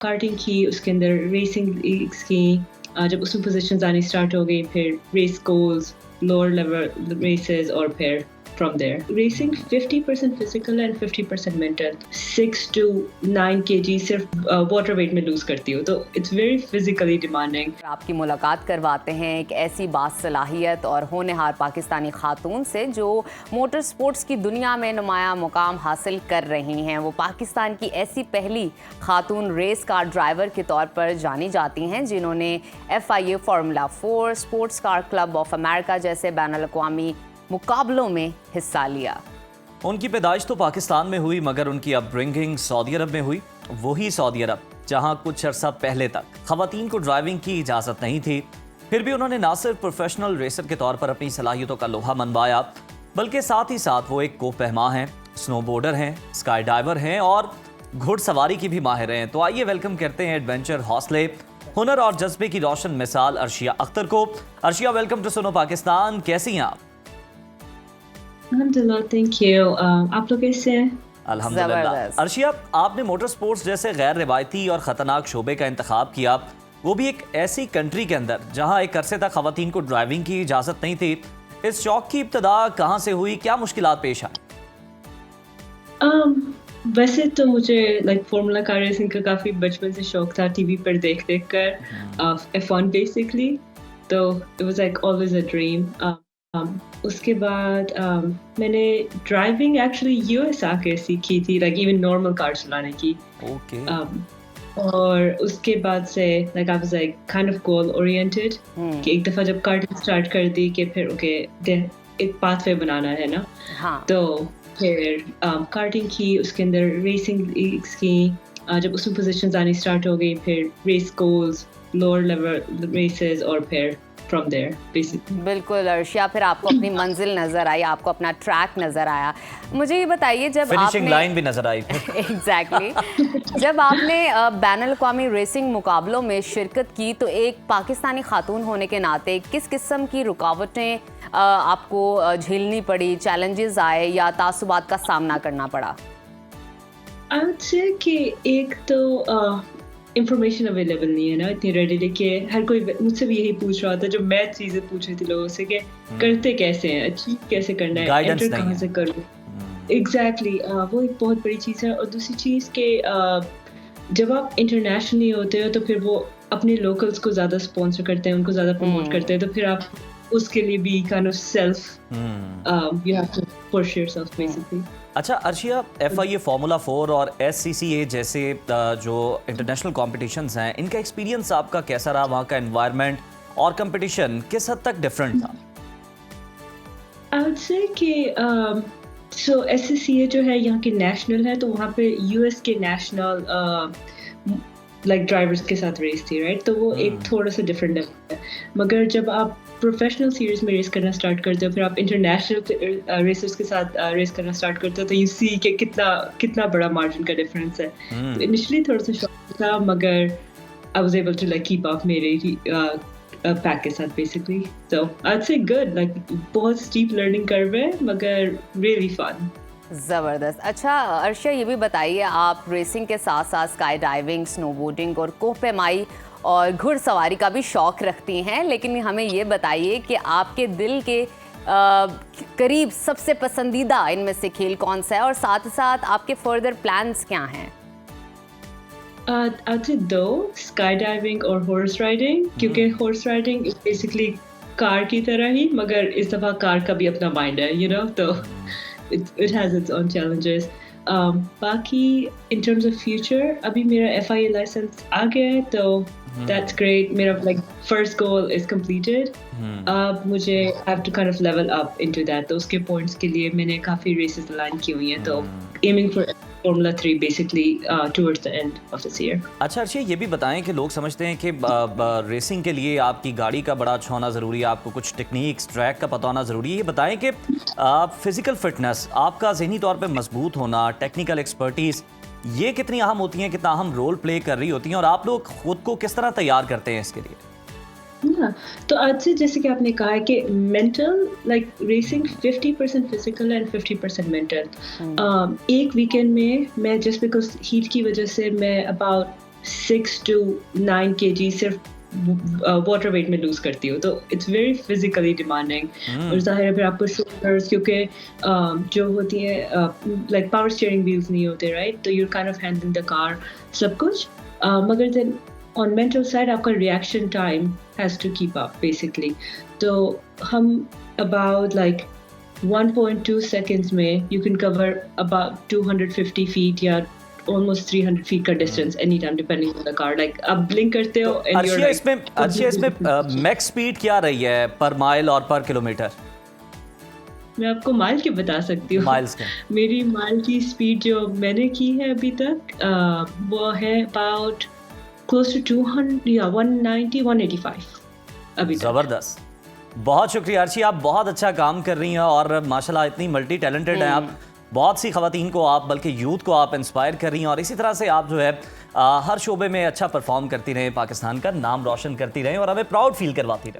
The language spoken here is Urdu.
کارٹنگ کی، اس کے اندر ریسنگ لیگس کی، جب اس میں پوزیشنز آنی اسٹارٹ ہو گئی، پھر race goals, lower level races, اور پھر from there racing 50% physical and 50% mental. 6 to 9 kg صرف واٹر ویٹ میں لوز کرتی ہوں، تو اٹس ویری فزیکلی ڈیمانڈنگ. آپ کی ملاقات کرواتے ہیں ایک ایسی باصلاحیت اور ہونہار پاکستانی خاتون سے جو موٹر سپورٹس کی دنیا میں نمایاں مقام حاصل کر رہی ہیں. وہ پاکستان کی ایسی پہلی خاتون ریس کار ڈرائیور کے طور پر جانی جاتی ہیں جنہوں نے FIA formula 4 sports car club of America جیسے بین الاقوامی مقابلوں میں حصہ لیا. ان کی پیدائش تو پاکستان میں ہوئی مگر ان کی اپ برنگنگ سعودی عرب میں ہوئی. وہی سعودی عرب جہاں کچھ عرصہ پہلے تک خواتین کو ڈرائیونگ کی اجازت نہیں تھی. پھر بھی انہوں نے نہ صرف پروفیشنل ریسر کے طور پر اپنی صلاحیتوں کا لوہا منوایا بلکہ ساتھ ہی ساتھ وہ ایک کوہ پیما ہیں، سنو بورڈر ہیں، اسکائی ڈائیور ہیں اور گھڑ سواری کی بھی ماہر ہیں. تو آئیے ویلکم کرتے ہیں ایڈونچر، حوصلے، ہنر اور جذبے کی روشن مثال عرشیہ اختر کو. عرشیہ، ویلکم ٹو سنو پاکستان. کیسی ہیں آپ؟ الحمدللہ، تھینک یو. آپ لوگ کیسے ہیں؟ الحمدللہ. عرشیہ، آپ نے موٹر سپورٹس جیسے غیر روایتی اور خطرناک شعبے کا انتخاب کیا، وہ بھی ایک ایسی کنٹری کے اندر جہاں ایک عرصے تک خواتین کو ڈرائیونگ کی اجازت نہیں تھی. اس شوق کی ابتدا کہاں سے ہوئی؟ کیا مشکلات پیش آئیں؟ ویسے تو مجھے فارمولا کار ریسنگ کا کافی بچپن سے شوق تھا، ٹی وی پر دیکھ دیکھ کر. F1 بیسکلی، تو it was like always a dream. اس کے بعد میں نے ڈرائیونگ ایکچولی US آ کے سیکھی تھی، لائک ایون نارمل کار چلانے کی. اور اس کے بعد سے I was like kind of goal oriented کہ ایک دفعہ جب کارٹنگ اسٹارٹ کر دی کہ پھر ایک پاتھ وے بنانا ہے نا، تو پھر کارٹنگ کی، اس کے اندر ریسنگ لیگس کی، جب اس میں پوزیشنز آنی اسٹارٹ ہو گئی، پھر race goals, lower level races, اور پھر فرام دیر بیسکلی. بالکل عرشیہ، پھر آپ کو اپنی منزل نظر آئی، آپ کو اپنا ٹریک نظر آیا. مجھے یہ بتائیے، جب آپ فنیشنگ لائن بھی نظر آئی ایگزیکٹلی جب آپ نے بین الاقوامی ریسنگ مقابلوں میں شرکت کی تو ایک پاکستانی خاتون ہونے کے ناطے کس قسم کی رکاوٹیں آپ کو جھیلنی پڑی، چیلنجز آئے یا تعصبات کا سامنا کرنا پڑا؟ I would say کہ ایک تو انفارمیشن اویلیبل نہیں ہے نا اتنی ریڈیلی، کہ ہر کوئی مجھ سے بھی یہی پوچھ رہا تھا جب میں چیزیں پوچھ رہی تھی لوگوں سے کہ کرتے کیسے ہیں، اچیو کیسے کرنا ہے، انٹر کہاں سے کروں. ایگزیکٹلی، وہ ایک بہت بڑی چیز ہے. اور دوسری چیز کہ جب آپ انٹرنیشنلی ہوتے ہو تو پھر وہ اپنے لوکلس کو زیادہ اسپانسر کرتے ہیں، ان کو زیادہ پروموٹ کرتے ہیں، تو پھر آپ اس کے لیے بھی kind of self you have to push yourself basically. اچھا عرشیہ، FIA فارمولا 4 اور SCCA جیسے جو انٹرنیشنل کمپٹیشنز ہیں، ان کا ایکسپیرینس آپ کا کیسا رہا؟ وہاں کا انوائرمنٹ اور کمپٹیشن کس حد تک ڈفرینٹ تھا؟ I would say کہ SCCA جو ہے یہاں کے نیشنل ہے، تو وہاں پہ US کے نیشنل لائک ڈرائیورس کے ساتھ ریس تھی، رائٹ؟ تو وہ ایک تھوڑا سا ڈفرینٹ ہے. مگر جب آپ پروفیشنل سیریز میں ریس کرنا اسٹارٹ کرتے ہو، پھر آپ انٹرنیشنل ریسرز کے ساتھ ریس کرنا اسٹارٹ کرتے ہو، تو یو سی کہ کتنا بڑا مارجن کا ڈفرینس ہے. تو انیشلی تھوڑا سا شوق تھا، مگر I was able to like keep up میرے پیک کے ساتھ basically. So I'd say good, like بہت اسٹیپ لرننگ کرو ہے مگر really fun. زبردست. اچھا عرشیہ، یہ بھی بتائیے، آپ ریسنگ کے ساتھ ساتھ اسکائی ڈائیونگ، سنو بورڈنگ اور کوہ پیمائی اور گھڑ سواری کا بھی شوق رکھتی ہیں، لیکن ہمیں یہ بتائیے کہ آپ کے دل کے قریب سب سے پسندیدہ ان میں سے کھیل کون سا ہے، اور ساتھ ساتھ آپ کے فردر پلانس کیا ہیں؟ I'd say دو، اسکائی ڈائیونگ اور ہارس رائڈنگ، کیونکہ ہارس رائڈنگ بیسکلی کار کی طرح ہی، مگر اس دفعہ کار کا بھی اپنا مائنڈ ہے، تو it has its own challenges. باقی in terms of future، ابھی میرا FIA لائسنس آ گیا ہے، تو that's great. میرا first goal is completed. اب مجھے have to kind of level up into that. تو اس کے پوائنٹس کے لیے میں نے کافی ریسز لائن کی ہوئی ہیں، تو aiming for Formula 3 basically towards the end of this year. اچھا عرشیہ، یہ بھی بتائیں کہ لوگ سمجھتے ہیں کہ ریسنگ کے لیے آپ کی گاڑی کا بڑا اچھا ہونا ضروری ہے، آپ کو کچھ ٹیکنیکس، ٹریک کا پتہ ہونا ضروری ہے. یہ بتائیں کہ فزیکل فٹنس، آپ کا ذہنی طور پہ مضبوط ہونا، ٹیکنیکل ایکسپرٹیز، یہ کتنی اہم ہوتی ہیں، کتنا اہم رول پلے کر رہی ہوتی ہیں، اور آپ لوگ خود کو کس طرح تیار کرتے ہیں اس کے لیے؟ تو آج سے جیسے کہ آپ نے کہا ہے کہ mental, like racing 50% physical and 50% mental. ایک ویکینڈ میں جسٹ بیکاز ہیٹ کی وجہ سے میں اباؤٹ 6 to 9 kg صرف واٹر ویٹ میں لوز کرتی ہو, تو اٹس ویری فزیکلی ڈیمانڈنگ. اور ظاہر ہے پھر آپ کو شولڈرس, کیونکہ جو ہوتی ہے لائک پاور اسٹیئرنگ ویلز نہیں ہوتے رائٹ, تو you kind of handling the car سب کچھ, مگر دین آن مینٹل سائڈ آپ کا reaction time has to keep up basically. تو ہم اباؤٹ لائک 1.2 seconds میں you can cover about 250 feet یا almost 300 feet کا distance any time depending on the car. Like آپ بلنک کرتے ہو. ارشیا اس میں میکس سپیڈ کیا رہی ہے پر مائل اور پر کلومیٹر؟ میں آپ کو مائل کی بتا سکتی ہوں. مائلز کے میری مائل کی اسپیڈ جو میں نے کی ہے ابھی تک وہ ہے اباؤٹ کلوز ٹو 200 یا 190 185 ابھی تک. زبردست, بہت شکریہ ارشی, آپ بہت اچھا کام کر رہی ہیں اور ماشاءاللہ اتنی ملٹی ٹیلنٹڈ ہیں آپ. بہت سی خواتین کو آپ بلکہ یوتھ کو آپ انسپائر کر رہی ہیں, اور اسی طرح سے آپ جو ہے ہر شعبے میں اچھا پرفارم کرتی رہیں, پاکستان کا نام روشن کرتی رہیں اور ہمیں پراؤڈ فیل کرواتی رہیں.